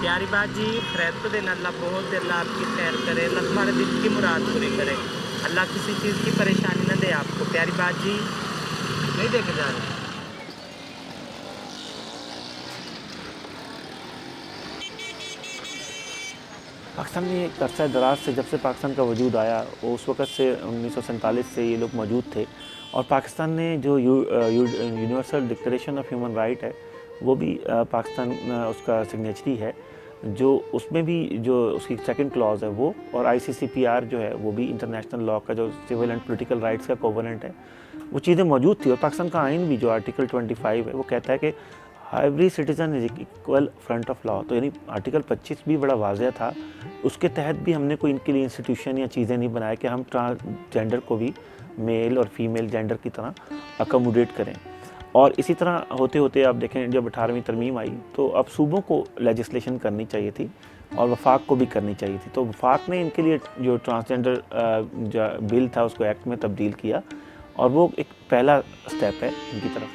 प्यारी बात जी, खैरियत देना अल्लाह बहुत दिल आपकी खैर करे, अल्लाह तुम्हारे दिल की मुराद पूरी करे, अल्लाह किसी चीज़ की परेशानी ना दे आपको। प्यारी बात जी, नहीं देखे जा रहे। पाकिस्तान में एक अरसा दराज से, जब से पाकिस्तान का वजूद आया, वो उस वक़्त से 1947 से ये लोग मौजूद थे। और पाकिस्तान ने जो universal declaration of human right है, वो भी पाकिस्तान उसका सिग्नेचरी है। जो उसमें भी जो उसकी सेकंड क्लॉज है वो, और ICCPR जो है वो भी इंटरनेशनल लॉ का जो सिविल एंड पॉलिटिकल राइट्स का कोवेनेंट है, वो चीज़ें मौजूद थी। और पाकिस्तान का आइन भी जो आर्टिकल 25 है वो कहता है कि every citizen is equal front of law. तो यानी आर्टिकल 25 भी बड़ा वाज़ह था। उसके तहत भी हमने कोई इनके लिए इंस्टीट्यूशन या चीज़ें नहीं बनाए कि हम ट्रांसजेंडर को भी मेल और फीमेल जेंडर की तरह अकोमोडेट करें। और इसी तरह होते होते आप देखें, जब 18वीं तरमीम आई तो अब सूबों को लेजिस्लेशन करनी चाहिए थी और वफाक को भी करनी चाहिए थी। तो वफाक ने इनके लिए जो ट्रांसजेंडर बिल था उसको एक्ट में तब्दील किया, और वो एक पहला स्टेप है इनकी तरफ।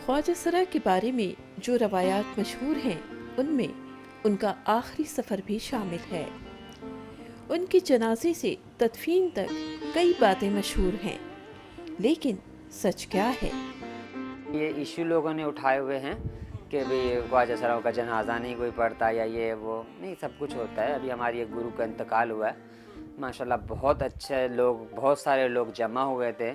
ख्वाजा सरा के बारे में जो रवायात मशहूर हैं, उनमें उनका आखिरी सफ़र भी शामिल है। उनके जनाजे से तदफीन तक कई बातें मशहूर हैं, लेकिन सच क्या है? ये इशू लोगों ने उठाए हुए हैं कि भाई ख्वाजा सराओं का जनाजा नहीं कोई पढ़ता या ये वो नहीं, सब कुछ होता है। अभी हमारी एक गुरु का इंतकाल हुआ है, माशाल्लाह बहुत अच्छे लोग, बहुत सारे लोग जमा हुए थे।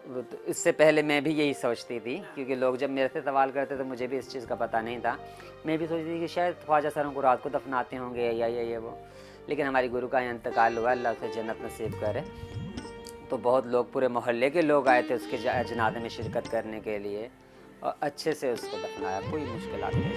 तो इससे पहले मैं भी यही सोचती थी, क्योंकि लोग जब मेरे से सवाल करते तो मुझे भी इस चीज़ का पता नहीं था। मैं भी सोचती थी कि शायद ख्वाजा सरों को रात को दफनाते होंगे या ये वो, लेकिन हमारी गुरु का इंतकाल हुआ, अल्लाह उसे जन्नत नसीब करे। तो बहुत लोग, पूरे मोहल्ले के लोग आए थे उसके जनाजे में शिरकत करने के लिए, और अच्छे से उसको दफनाया, कोई मुश्किलात नहीं।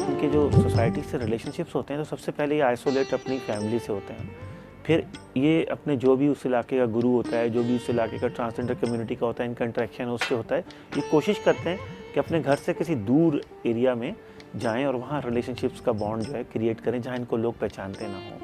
इनके जो सोसाइटी से रिलेशनशिप्स होते हैं, तो सबसे पहले ये आइसोलेट अपनी फैमिली से होते हैं। फिर ये अपने जो भी उस इलाके का गुरु होता है, जो भी उस इलाके का ट्रांसजेंडर कम्युनिटी का होता है, इनका इंटरेक्शन उससे होता है, ये कोशिश करते हैं कि अपने घर से किसी दूर एरिया में जाएं और वहाँ रिलेशनशिप्स का बॉन्ड जो है क्रिएट करें, जहाँ इनको लोग पहचानते ना हों।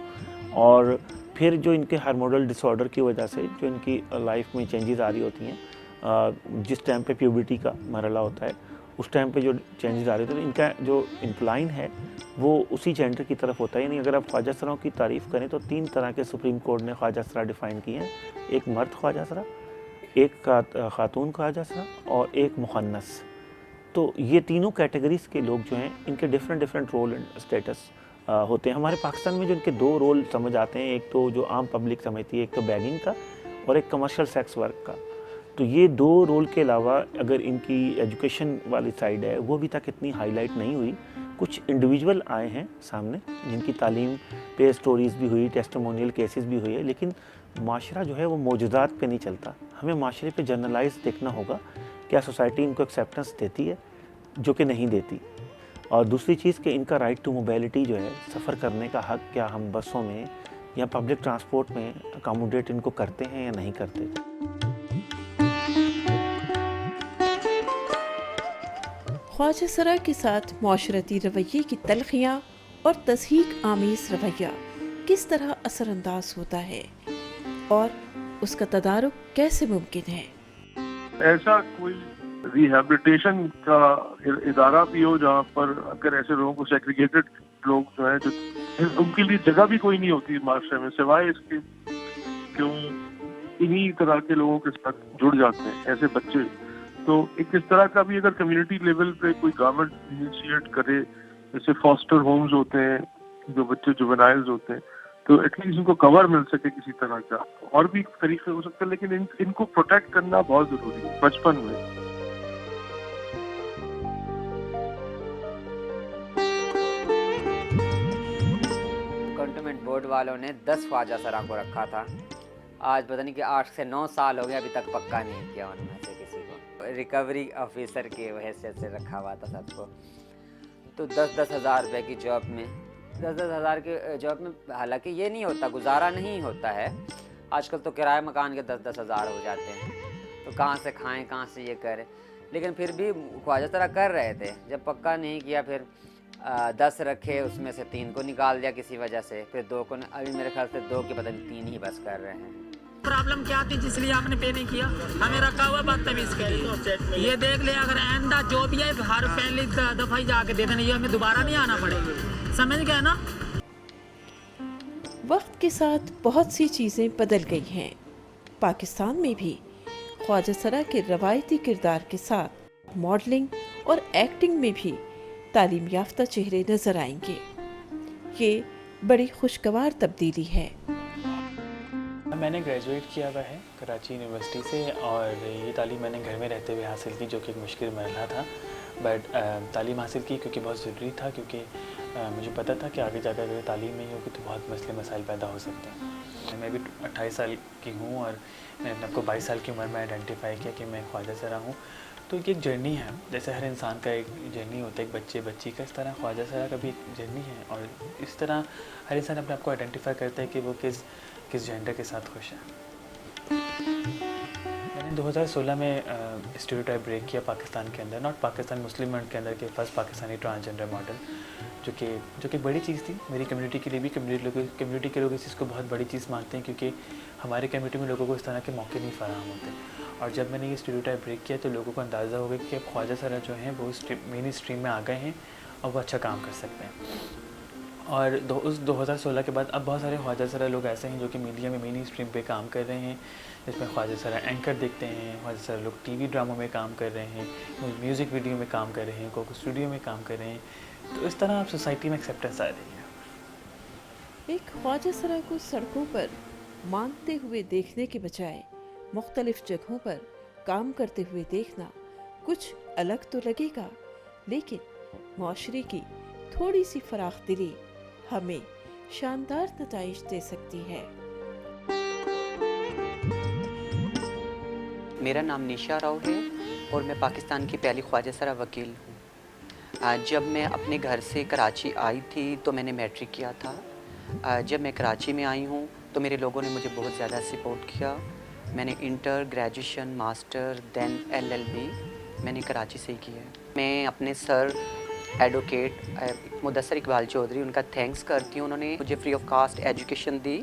और फिर जो इनके हार्मोनल डिसऑर्डर की वजह से जो इनकी लाइफ में चेंजेस आ रही होती हैं, जिस टाइम पे प्यूबर्टी का मरहला होता है, उस टाइम पे जो चेंजेस आ रहे थे, तो इनका जो इंक्लाइन है वो उसी जेंडर की तरफ होता है। यानी अगर आप ख्वाजा सराओं की तारीफ़ करें तो 3 तरह के सुप्रीम कोर्ट ने ख्वाजा सरा डिफ़ाइन किए हैं। एक मर्द ख्वाजा सरा, एक खातून ख्वाजा सरा, और एक मुखन्नस। तो ये तीनों कैटेगरीज़ के लोग जो हैं, इनके डिफरेंट रोल एंड स्टेटस होते हैं। हमारे पाकिस्तान में जो इनके 2 रोल समझ आते हैं, एक तो जो आम पब्लिक समझती है, एक तो बैगिंग का और एक कमर्शियल सेक्स वर्क का। तो ये 2 रोल के अलावा अगर इनकी एजुकेशन वाली साइड है, वो अभी तक इतनी हाईलाइट नहीं हुई। कुछ इंडिविजुअल आए हैं सामने जिनकी तालीम पे स्टोरीज़ भी हुई, टेस्टिमोनियल केसेस भी हुई है, लेकिन माशरा जो है वो मौजूदात पे नहीं चलता। हमें माशरे पे जनरलाइज देखना होगा, क्या सोसाइटी इनको एक्सेप्टेंस देती है, जो कि नहीं देती। और दूसरी चीज़ कि इनका राइट टू मोबिलिटी जो है, सफ़र करने का हक़, क्या हम बसों में या पब्लिक ट्रांसपोर्ट में अकोमोडेट इनको करते हैं या नहीं करते। ख्वाजा सरा के साथ माशरती रवैये की तलखियाँ और तस्हीक आमीज़ रवैया किस तरह असरअंदाज होता है, और उसका तदारुक कैसे मुमकिन है? ऐसा कोई रिहैबिलिटेशन का इदारा भी हो जहाँ पर अगर ऐसे लोगों को, सेग्रीगेटेड लोग जो है, जो उनके लिए जगह भी कोई नहीं होती माशरे में, सिवाय इसके क्यों इन्हीं तरह के लोगों के साथ जुड़ जाते हैं ऐसे बच्चे। तो एक इस तरह का भी अगर कम्युनिटी लेवल पे कोई गवर्नमेंट इनिशिएट करे, जैसे फॉस्टर होम्स होते हैं, जो बच्चे जुवेनाइल्स होते हैं, तो एटलीस्ट इनको कवर मिल सके किसी तरह का। और भी तरीके हो सकते हैं, लेकिन इनको प्रोटेक्ट करना बहुत जरूरी है बचपन में। कंटोनमेंट बोर्ड वालों ने 10 ख्वाजा सरा को रखा था, आज पता नहीं कि 8 से 9 साल हो गया, अभी तक पक्का नहीं किया उनमें से किसी को। रिकवरी ऑफिसर की हैसियत से रखा हुआ था सबको। तो 10-10 हज़ार रुपये की जॉब में, 10-10 हज़ार के जॉब में हालांकि ये नहीं होता, गुजारा नहीं होता है। आजकल तो किराए मकान के 10-10 हज़ार हो जाते हैं, तो कहाँ से खाएं, कहाँ से ये करें। लेकिन फिर भी ख्वाजा सरा कर रहे थे। जब पक्का नहीं किया, फिर 10 रखे, उसमें से 3 को निकाल दिया किसी वजह से, फिर 2 को, अभी मेरे ख्याल से 2 के बदले 3 ही बस कर रहे हैं। प्रॉब्लम क्या थी जिसलिए आपने पे नहीं किया? हमें रखा हुआ बदतमीज के लिए। ये देख ले, अगर आइंदा जो भी है हर पहली दफा ही जाके दे देना, ये हमें दोबारा नहीं आना पड़ेगा। समझ गए ना? वक्त के साथ बहुत सी चीज़ें बदल गई हैं। पाकिस्तान में भी ख्वाजा सरा के रवायती किरदार के साथ मॉडलिंग और एक्टिंग में भी तालीम याफ्ता चेहरे नजर आएंगे। ये बड़ी खुशगवार तब्दीली है। मैंने ग्रेजुएट किया हुआ है कराची यूनिवर्सिटी से, और ये तालीम मैंने घर में रहते हुए हासिल की, जो कि एक मुश्किल मरहला था। बट तालीम हासिल की क्योंकि बहुत ज़रूरी था, क्योंकि मुझे पता था कि आगे जाकर अगर तालीम नहीं होगी तो बहुत मसले मसाइल पैदा हो सकते हैं। मैं भी 28 साल की हूँ और मैंने अपने आपको 22 साल की उम्र में आइडेंटिफाई किया कि मैं ख्वाजा सरा हूँ। तो ये एक जर्नी है, जैसे हर इंसान का एक जर्नी होता है, एक बच्चे बच्ची का, इस तरह ख्वाजा सरा का भी एक जर्नी है। और इस तरह हर इंसान अपने आप को आइडेंटिफाई करता है कि वो किस जेंडर के साथ खुश है। मैंने 2016 में स्टीरियोटाइप ब्रेक किया पाकिस्तान के अंदर, नॉट पाकिस्तान, मुस्लिम वर्ल्ड के अंदर के फर्स्ट पाकिस्तानी ट्रांसजेंडर मॉडल, जो कि बड़ी चीज़ थी मेरी कम्युनिटी के लिए भी। कम्युनिटी के लोग इस चीज़ को बहुत बड़ी चीज़ मानते हैं, क्योंकि हमारे कम्युनिटी में लोगों को इस तरह के मौके नहीं फराहम होते। और जब मैंने ये स्टीरियोटाइप ब्रेक किया तो लोगों को अंदाज़ा हो गया कि अब ख्वाजा सरा जो हैं वो मेन स्ट्रीम में आ गए हैं और वो अच्छा काम कर सकते हैं। और उस 2016 के बाद अब बहुत सारे ख्वाजा सरा लोग ऐसे हैं जो कि मीडिया में मेन स्ट्रीम पे काम कर रहे हैं, जिसमें ख्वाजा सरा एंकर देखते हैं, ख्वाजा सरा लोग टीवी ड्रामों में काम कर रहे हैं, म्यूज़िक वीडियो में काम कर रहे हैं, कोको स्टूडियो में काम कर रहे हैं। तो इस तरह अब सोसाइटी में एक्सेप्टेंस आ रही है। एक ख्वाजा सरा को सड़कों पर मांगते हुए देखने के बजाय मुख्तलिफ जगहों पर काम करते हुए देखना कुछ अलग तो लगेगा, लेकिन माशरे की थोड़ी सी फराख दिली हमें शानदार नताइज दे सकती है। मेरा नाम निशा राव है और मैं पाकिस्तान की पहली ख्वाजा सरा वकील हूँ। जब मैं अपने घर से कराची आई थी तो मैंने मैट्रिक किया था। जब मैं कराची में आई हूँ तो मेरे लोगों ने मुझे बहुत ज़्यादा सपोर्ट किया। मैंने inter, graduation, master, then LLB मैंने कराची से ही किया है। मैं अपने सर एडवोकेट मुदस्सर इकबाल चौधरी, उनका थैंक्स करती हूँ। उन्होंने मुझे फ्री ऑफ कास्ट एजुकेशन दी।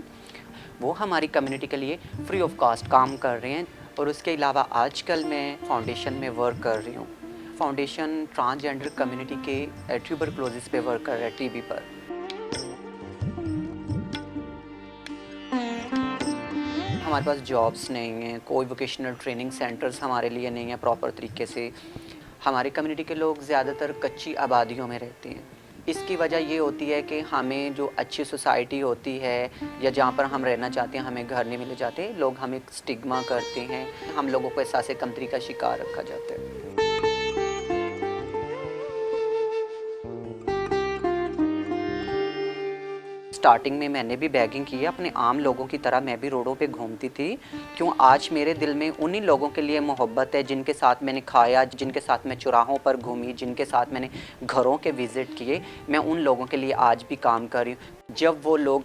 वो हमारी कम्युनिटी के लिए फ्री ऑफ कास्ट काम कर रहे हैं। और उसके अलावा आजकल मैं फाउंडेशन में वर्क कर रही हूँ। फाउंडेशन ट्रांसजेंडर कम्युनिटी के ट्यूबरक्लोसिस पे वर्क कर रहा है, TB पर। हमारे पास जॉब्स नहीं हैं, कोई वोकेशनल ट्रेनिंग सेंटर्स हमारे लिए नहीं है प्रॉपर तरीके से। हमारे कम्युनिटी के लोग ज़्यादातर कच्ची आबादियों में रहते हैं। इसकी वजह ये होती है कि हमें जो अच्छी सोसाइटी होती है या जहाँ पर हम रहना चाहते हैं हमें घर नहीं मिले जाते, लोग हमें स्टिग्मा करते हैं, हम लोगों को एहसास कमतरी का शिकार रखा जाता है। स्टार्टिंग में मैंने भी बैगिंग की है, अपने आम लोगों की तरह मैं भी रोडों पे घूमती थी। क्यों आज मेरे दिल में उन्हीं लोगों के लिए मोहब्बत है जिनके साथ मैंने खाया, जिनके साथ मैं चौराहों पर घूमी, जिनके साथ मैंने घरों के विज़िट किए। मैं उन लोगों के लिए आज भी काम कर रही हूँ। जब वो लोग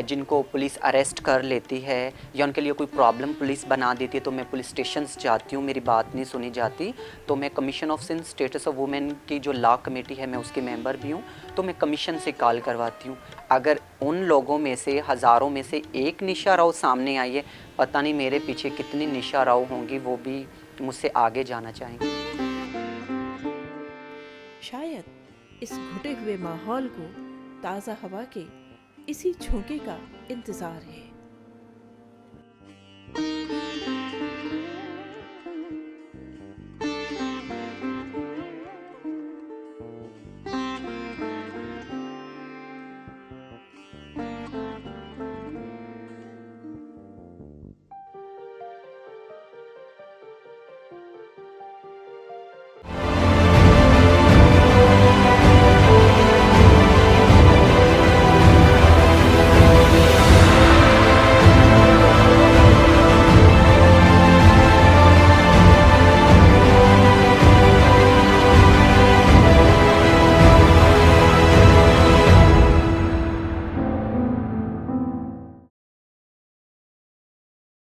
जिनको पुलिस अरेस्ट कर लेती है या उनके लिए कोई प्रॉब्लम पुलिस बना देती है तो मैं पुलिस स्टेशंस जाती हूँ, मेरी बात नहीं सुनी जाती तो मैं commission of Sindh status of women की जो लॉ कमेटी है मैं उसकी मेंबर भी हूँ, तो मैं कमीशन से कॉल करवाती हूँ। अगर उन लोगों में से हज़ारों में से एक निशा राव सामने आई है, पता नहीं मेरे पीछे कितनी निशा राव होंगी, वो भी मुझसे आगे जाना चाहेंगे। शायद इस घुटे हुए माहौल को ताज़ा हवा के इसी झोंके का इंतज़ार है।